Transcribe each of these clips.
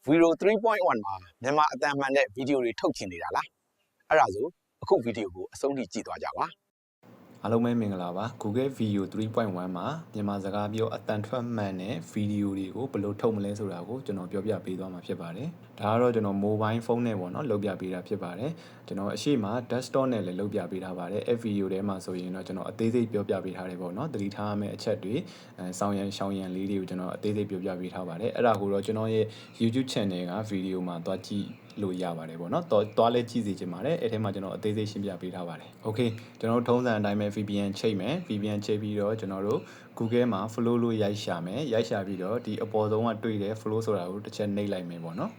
Video 3.1 မှာမြန်မာအတန်မှန်တဲ့ဗီဒီယိုတွေထုတ်ချင်နေတာလားအဲ့ဒါဆိုအခုဗီဒီယိုကိုအဆုံးထိကြည့်သွားကြပါအားလုံးပဲမင်္ဂလာပါ Google Video 3.1 မှာမြန်မာစကားပြောအတန်ထွက်မှန်တဲ့ဗီဒီယိုတွေကိုဘယ်လိုထုတ်မလဲဆိုတာကိုကျွန်တော်ပြောပြပေးသွားမှာဖြစ်ပါတယ်ဒါကတော့ကျွန်တော် mobile phone နဲ့ပေါ့နော်လုပ်ပြပေးတာဖြစ်ပါတယ်ကျွန်တော်အရှိမ desktop နဲ့လည်းလုပ်ပြပေးထားပါတယ်အဲ့ဗီဒီယိုထဲမှာဆိုရင်တော့ကျွန်တော်အသေးစိတ်ပြောပြပေးထားတယ်ပေါ့နော်သတိထားရမယ့်အချက်တွေစောင်းရန်ရှောင်းရန်လေးတွေကိုကျွန်တော်အသေးစိတ်ပြောပြပေးထားပါတယ်အဲ့ဒါကိုတော့ကျွန်တော်ရဲ့ YouTube channel ကဗီဒီယိုမှာသွားကြည့်လို့ရပါတယ်ပေါ့နော်သွားလဲကြည့်စီချင်ပါတယ်အဲ့ထဲမှာကျွန်တော်အသေးစိတ်ရှင်းပြပေးထားပါတယ် Okay ကျွန်တော်တို့ထုံးစံအတိုင်းပဲ VPN ချိတ်မယ် VPN ချိတ်ပြီးတော့ကျွန်တော်တို့ Google မှာ flow လို့ရိုက်ရှာမယ်ရိုက်ရှာပြီးတော့ဒီအပေါ်ဆုံးကတွေ့တဲ့ flow ဆိုတာကိုတစ်ချက်နှိပ်လိုက်မယ်ပေါ့နော်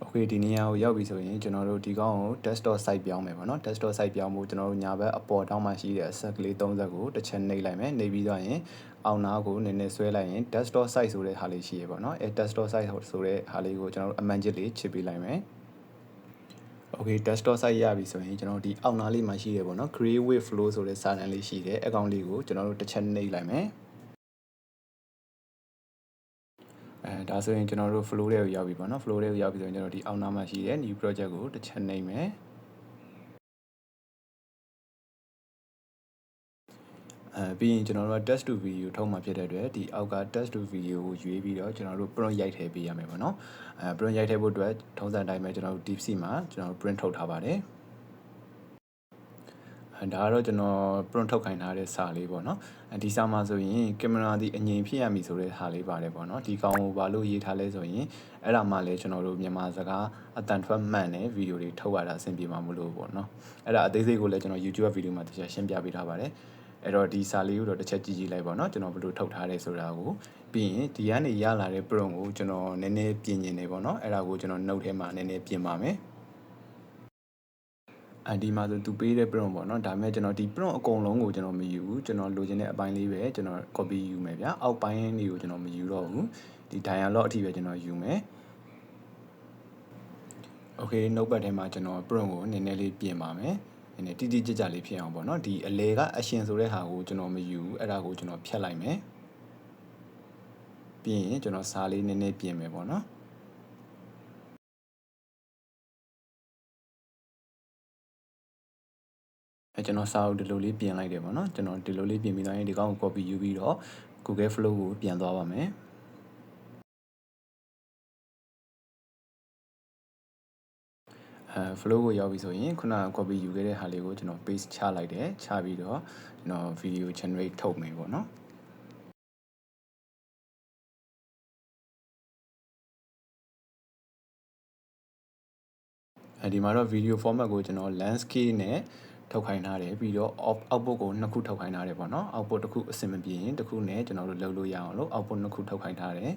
Okay ဒီနေရာကိုရောက်ပြီဆိုရင်ကျွန်တော်တို့ဒီကောင်ကို desktop site ပြောင်းမယ်ပေါ့နော် desktop site ပြောင်းဖို့ကျွန်တော်တို့ညာဘက်အပေါ်တောင်းမှရှိတဲ့အဆက်ကလေး30ကိုတစ်ချက်နှိပ်လိုက်မယ်နှိပ်ပြီးတော့ရင်အောင်နာကိုနည်းနည်းဆွဲလိုက်ရင် desktop site ဆိုတဲ့ဟာလေးရှိရပေါ့နော်အဲ desktop site ဆိုတဲ့ဟာလေးကိုကျွန်တော်တို့အမှန်ချစ်လေးချစ်ပေးလိုက်မယ် Okay desktop site ရပြီဆိုရင်ကျွန်တော်ဒီအောက်နားလေးမှာရှိတယ်ပေါ့နော် create with flow ဆိုတဲ့စာတန်းလေးရှိတယ်အကောင့်လေးကိုကျွန်တော်တို့တစ်ချက်နှိပ်လိုက်မယ်ဒါဆိုရင်ကျွန်တော်တို့ flow တွေကိုရောက်ပြီပေါ့နော် flow တွေကိုရောက်ပြီဆိုရင်ကျွန်တော်ဒီအောက်နားမှာရှိတဲ့ new project ကိုတစ်ချက်နှိပ်မယ်ပြီးရင်ကျွန်တော်တို့က test to video ထုတ်မှာဖြစ်တဲ့အတွက်ဒီအောက်က test to video ကိုရွေးပြီးတော့ကျွန်တော်တို့ print ရိုက်ထည့်ပေးရမယ်ပေါ့နော်print ရိုက်ထည့်ဖို့အတွက်ထုံးစံအတိုင်းပဲကျွန်တော်တို့ DeepSeek မှာကျွန်တော်တို့ print ထုတ်ထားပါတယ်ဒါကတော့ကျွန်တော် print ထုတ်ခိုင်းထားတဲ့စာလေးပေါ့နော်ဒီစာမှာဆိုရင်ကင်မရာဒီအငြိမ်ဖြစ်ရမည်ဆိုတဲ့ဟာလေးပါတယ်ပေါ့နော်ဒီကောင်ကိုဘာလို့ရေးထားလဲဆိုရင်အဲ့ဒါမှလည်းကျွန်တော်တို့မြန်မာစကားအတန်ထွက်မှန်တဲ့ဗီဒီယိုတွေထုတ်ရတာအဆင်ပြေမှာမလို့ပေါ့နော်အဲ့ဒါအသေးစိတ်ကိုလည်းကျွန်တော် YouTube ဗီဒီယိုမှာတစ်ချက်ရှင်းပြပေးထားပါတယ်အဲ့တော့ဒီစာလေးကိုတော့တစ်ချက်ကြည့်ကြည့်လိုက်ပါတော့ကျွန်တော်ဘယ်လိုထုတ်ထားလဲဆိုတာကိုပြီးရင်ဒီကနေရလာတဲ့ prompt ကိုကျွန်တော်နည်းနည်းပြင်နေတယ်ပေါ့နော်အဲ့ဒါကိုကျွန်တော် note ထဲမှာနည်းနည်းပြင်ပါမယ်ဒီမှာဆိုသူပေးတဲ့ prompt ပေါ့နော်ဒါပေမဲ့ကျွန်တော်ဒီ prompt အကုန်လုံးကိုကျွန်တော်မယူဘူးကျွန်တော်လိုချင်တဲ့အပိုင်းလေးပဲကျွန်တော် copy ယူမယ်ဗျာအောက်ပိုင်းလေးကိုကျွန်တော်မယူတော့ဘူးဒီ dialog အထိပဲကျွန်တော်ယူမယ် Okay နှုတ်ပတ်ထဲမှာကျွန်တော် prompt ကိုနည်းနည်းလေးပြင်ပါမယ်နည်းနည်းတိတိကျကျလေးဖြစ်အောင်ပေါ့နော်ဒီအလဲကအရှင်ဆိုတဲ့ဟာကိုကျွန်တော်မယူဘူးအဲ့ဒါကိုကျွန်တော်ဖြတ်လိုက်မယ်ပြီးရင်ကျွန်တော်စာလေးနည်းနည်းပြင်မယ်ပေါ့နော်ကျွန်တော်စာအုပ်ဒီလိုလေးပြင်လိုက်တယ်ပေါ့နော်ကျွန်တော်ဒီလိုလေးပြင်ပြီးတော့ဒီကောင်ကို copy ယူပြီးတော့ Google Flow ကိုပြန်သွားပါမယ်flow ကိုရောက်ပြီဆိုရင်ခုနက copy ယူခဲ့တဲ့ဟာလေးကိုကျွန်တော် paste ချလိုက်တယ်ချပြီးတော့ကျွန်တော် video generate ထုတ်မယ်ပေါ့နော်ဒီမှာတော့ video format ကိုကျွန်တော် landscape နဲ့ထုတ်ခိုင်းထားတယ်ပြီးတော့ output ကိုနှစ်ခုထုတ်ခိုင်းထားတယ်ပေါ့နော် output တစ်ခုအဆင်မပြေရင်တစ်ခုနဲ့ကျွန်တော်တို့လုပ်လို့ရအောင်လို့ output နှစ်ခုထုတ်ခိုင်းထားတယ်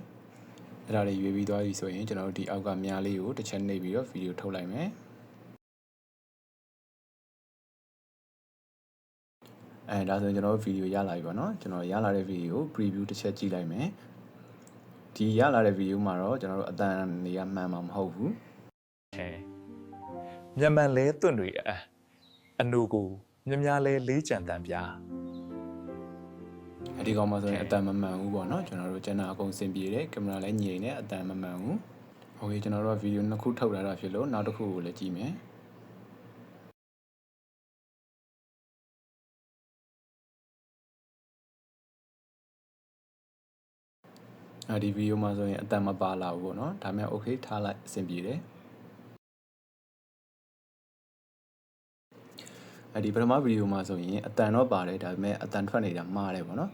အဲ့ဒါတွေရွေးပြီးသွားပြီဆိုရင်ကျွန်တော်တို့ဒီအောက်ကမြားလေးကိုတစ်ချက်နှိပ်ပြီးတော့ video ထုတ်လိုက်မယ်ဒါဆိုရင်ကျွန်တော်တို့ video ရလာပြီပေါ့နော်ကျွန်တော်ရလာတဲ့ video ကို preview တစ်ချက်ကြည့်လိုက်မယ်ဒီရလာတဲ့ video မှာတော့ကျွန်တော်တို့အတန်တွေကမှန်မှာမဟုတ်ဘူးမြန်မာလဲသွန့်တွေအနုကိုမြလဲလေးကြံတန်ပြဒီကောင်မှာဆိုရင်အတန်မမှန်ဘူးပေါ့နော်ကျွန်တော်တို့ကျန်တာအကုန်စင်ပြေတယ်ကင်မရာလည်းညိနေအတန်မမှန်ဘူးโอเคကျွန်တော်တို့ကဗီဒီယိုနှစ်ခုထုတ်လာတာဖြစ်လို့နောက်တစ်ခုကိုလည်းကြည့်မယ်ဒီဗီဒီယိုမှာဆိုရင်အတန်မပါလာဘူးပေါ့နော်ဒါပေမဲ့ okay ထားလိုက်အဆင်ပြေတယ်ဒီပထမဗီဒီယိုမှာဆိုရင်အတန်တော့ပါတယ်ဒါပေမဲ့အတန်ထွက်နေတာမှားတယ်ပေါ့နော်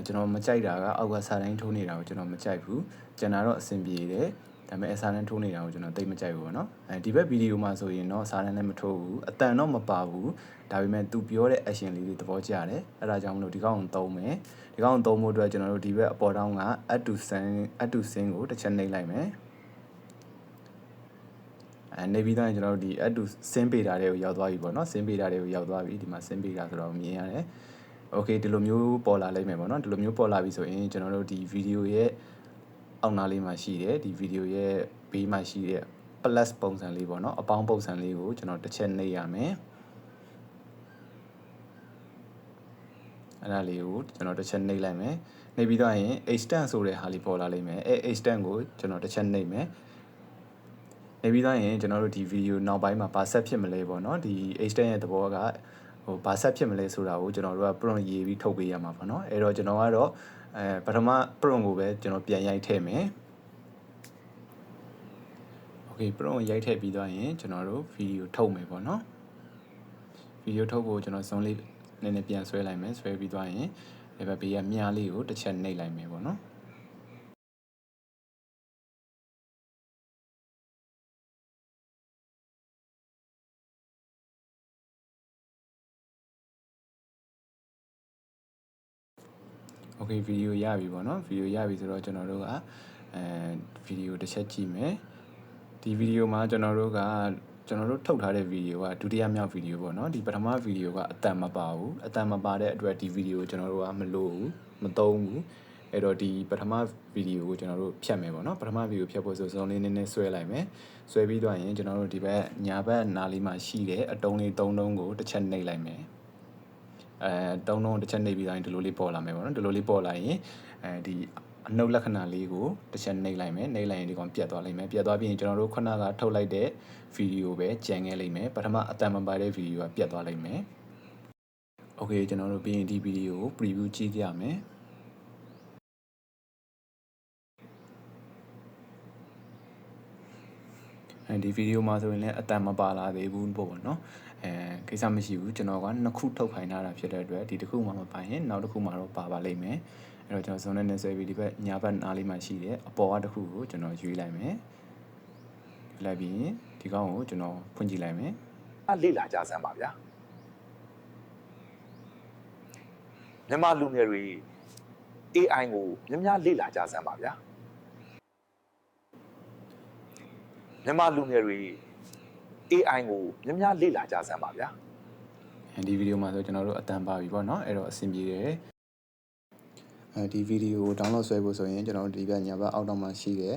ကျွန်တော်မကြိုက်တာကအောက်ကစာတိုင်းထိုးနေတာကိုကျွန်တော်မကြိုက်ဘူးကျန်တာတော့အဆင်ပြေတယ်ဒါပေမဲ့အစာတန်းထိုးနေတာကိုကျွန်တော်သိမကြိုက်ဘူးပေါ့နော်ဒီဘက်ဗီဒီယိုမှာဆိုရင်တော့စာတန်းလည်းမထိုးဘူးအတန်တော့မပါဘူးဒါပေမဲ့သူပြောတဲ့ action လေးတွေသဘောကျတယ်အဲ့ဒါကြောင့်မလို့ဒီကောင်ကိုသုံးမယ်ဒီကောင်ကိုသုံးဖို့အတွက်ကျွန်တော်တို့ဒီဘက်အပေါ်တောင်းက add to sing ကိုတစ်ချက်နှိပ်လိုက်မယ်နေပြီးတော့ကျွန်တော်တို့ဒီ add to sing page တွေကိုရောက်သွားပြီပေါ့နော် sing page တွေကိုရောက်သွားပြီဒီမှာ sing page ဆိုတော့မြင်ရတယ် okay ဒီလိုမျိုးပေါ်လာလိမ့်မယ်ပေါ့နော်ဒီလိုမျိုးပေါ်လာပြီဆိုရင်ကျွန်တော်တို့ဒီဗီဒီယိုရဲ့အောက်နားလေးမှာရှိတယ်ဒီဗီဒီယိုရဲ့ဘေးမှာရှိတဲ့ plus ပုံစံလေးပေါ့နော်အပေါင်းပုံစံလေးကိုကျွန်တော်တစ်ချက်နှိပ်ရမယ် အဲ့ဒါလေးကိုကျွန်တော်တစ်ချက်နှိပ်လိုက်မယ်နှိပ်ပြီးတော့ရင် extend ဆိုတဲ့ဟာလေးပေါ်လာလိမ့်မယ်အဲ extend ကိုကျွန်တော်တစ်ချက်နှိပ်မယ်နှိပ်ပြီးတော့ရင်ကျွန်တော်တို့ဒီ video နောက်ပိုင်းမှာဘာဆက်ဖြစ်မလဲပေါ့နော်ဒီ extend ရဲ့သဘောကဘာဆက်ဖြစ်မလဲဆိုတာကိုကျွန်တော်တို့က prompt ရေးပြီးထုတ်ပေးရမှာပေါ့နော်အဲ့တော့ကျွန်တော်ကတော့ပထမ prompt ကိုပဲကျွန်တော်ပြန်ရိုက်ထည့်မယ် Okay prompt ရိုက်ထည့်ပြီးတော့ရင်ကျွန်တော်တို့ video ထုတ်မယ်ပေါ့နော် video ထုတ်ဖို့ကျွန်တော်စုံလေးနည်းနည်းပြန်ဆွဲလိုက်မယ်ဆွဲပြီးတော့ရင်ဒီဘက်ဘေးကမြားလေးကိုတစ်ချက်နှိပ်လိုက်မယ်ပေါ့နော်โอเคဗီဒီယိုရပြီပေါ့နော်ဗီဒီယိုရပြီဆိုတော့ကျွန်တော်တို့ကဗီဒီယိုတစ်ချက်ကြည့်မယ်ဒီဗီဒီယိုမှာကျွန်တော်တို့ထုတ်ထားတဲ့ဗီဒီယိုကဒုတိယမြောက်ဗီဒီယိုပေါ့နော်ဒီပထမဗီဒီယိုကအတန်မပါဘူးအတန်မပါတဲ့အတွက်ဒီဗီဒီယိုကျွန်တော်တို့ကမလို့ဘူးမသုံးဘူးအဲ့တော့ဒီပထမဗီဒီယိုကိုကျွန်တော်တို့ဖြတ်မယ်ပေါ့နော်ပထမဗီဒီယိုဖြတ်ဖို့ဆိုစုံလေးနည်းနည်းဆွဲလိုက်မယ်ဆွဲပြီးတော့ရင်ကျွန်တော်တို့ဒီဘက်ညာဘက်နားလေးမှာရှိတဲ့အတုံးလေး၃တုံးကိုတစ်ချက်နှိပ်လိုက်မယ်တုံးတစ်ချက်နှိပ်ပြီးတိုင်းဒီလိုလေးပေါ်လာမယ်ပေါ့နော်ဒီလိုလေးပေါ်လာရင်ဒီအနှုတ်လက္ခဏာလေးကိုတစ်ချက်နှိပ်လိုက်မယ်နှိပ်လိုက်ရင်ဒီကောင်ပြတ်သွားလိမ့်မယ်ပြတ်သွားပြီးရင်ကျွန်တော်တို့ခုနကထုတ်လိုက်တဲ့ဗီဒီယိုပဲကျန်ခဲ့လိမ့်မယ်ပထမအတန်မပါတဲ့ဗီဒီယိုကပြတ်သွားလိမ့်မယ်โอเคကျွန်တော်တို့ပြီးရင်ဒီဗီဒီယိုကို preview ကြည့်ကြရမယ်ဒီဗီဒီယိုမှာဆိုရင်လည်းအတန်မပါလာသေးဘူးပေါ့เนาะကိစ္စမရှိဘူးကျွန်တော်ကနှစ်ခုထုတ်ခိုင်းထားတာဖြစ်တဲ့အတွက်ဒီတစ်ခုမှမပါရင်နောက်တစ်ခုမှတော့ပါလိမ့်မယ်အဲ့တော့ကျွန်တော်စုံနဲ့ဆွဲပြီးဒီဘက်ညာဘက်နားလေးမှာရှိတယ်အပေါ်ကတစ်ခုကိုကျွန်တော်ရွေးလိုက်မယ်လိုက်ပြီးဒီကောင်ကိုကျွန်တော်ဖွင့်ကြည့်လိုက်မယ်လေ့လာကြစမ်းပါဗျာမြန်မာလူငယ်တွေ AI ကိုများများလေ့လာကြစမ်းပါဗျာမြန်မာလူငယ်တွေ AI ကိုများများလေ့လာကြစမ်းပါဗျာဒီဗီဒီယိုမှာဆိုကျွန်တော်တို့အတန်ပါပြီပေါ့เนาะအဲ့တော့အဆင်ပြေတယ်ဒီဗီဒီယိုကို download ဆွဲဖို့ဆိုရင်ကျွန်တော်တို့ဒီဘက်ညာဘက်အောက်တော့မှာရှိတဲ့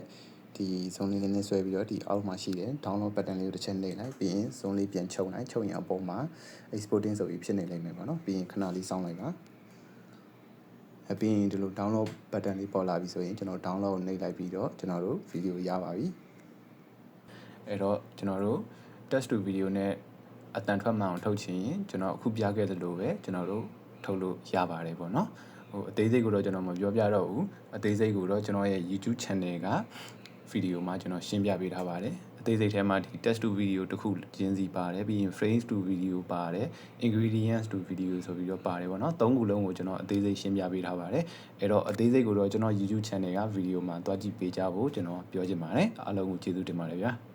ဒီဇုံလေးနည်းနည်းဆွဲပြီးတော့ဒီအောက်မှာရှိတဲ့ download button လေးကိုတစ်ချက်နှိပ်လိုက်ပြီးရင်ဇုံလေးပြန်ချုပ်လိုက်ချုပ်ရင်အပေါ်မှာ exporting ဆိုပြီးဖြစ်နေလိမ့်မယ်ပေါ့နော်ပြီးရင်ခဏလေးစောင့်လိုက်ပါပြီးရင်ဒီလို download button လေးပေါ်လာပြီဆိုရင်ကျွန်တော် download ကိုနှိပ်လိုက်ပြီးတော့ကျွန်တော်တို့ဗီဒီယိုရပါပြီအဲ့တော့ကျွန်တော်တို့ test to video နဲ့အတန်ထွက်မှန်အောင်ထုတ်ချင်ရင်ကျွန်တော်အခုပြခဲ့သလိုပဲကျွန်တော်တို့ထုတ်လို့ရပါတယ်ပေါ့နော်အသေးစိတ်ကိုတော့ကျွန်တော်မပြောပြတော့ဘူးအသေးစိတ်ကိုတော့ကျွန်တော်ရဲ့ YouTube channel ကဗီဒီယိုမှာကျွန်တော်ရှင်းပြပေးထားပါတယ်အသေးစိတ်ထဲမှာဒီ test to video တစ်ခုချင်းစီပါတယ်ပြီးရင် frames to video ပါတယ် ingredients to video ဆိုပြီးတော့ပါတယ်ပေါ့နော်၃ခုလုံးကိုကျွန်တော်အသေးစိတ်ရှင်းပြပေးထားပါတယ်အဲ့တော့အသေးစိတ်ကိုတော့ကျွန်တော် YouTube channel ကဗီဒီယိုမှာတွားကြည့်ပေးကြဖို့ကျွန်တော်ပြောချင်ပါတယ်အားလုံးကိုကျေးဇူးတင်ပါတယ်ဗျာ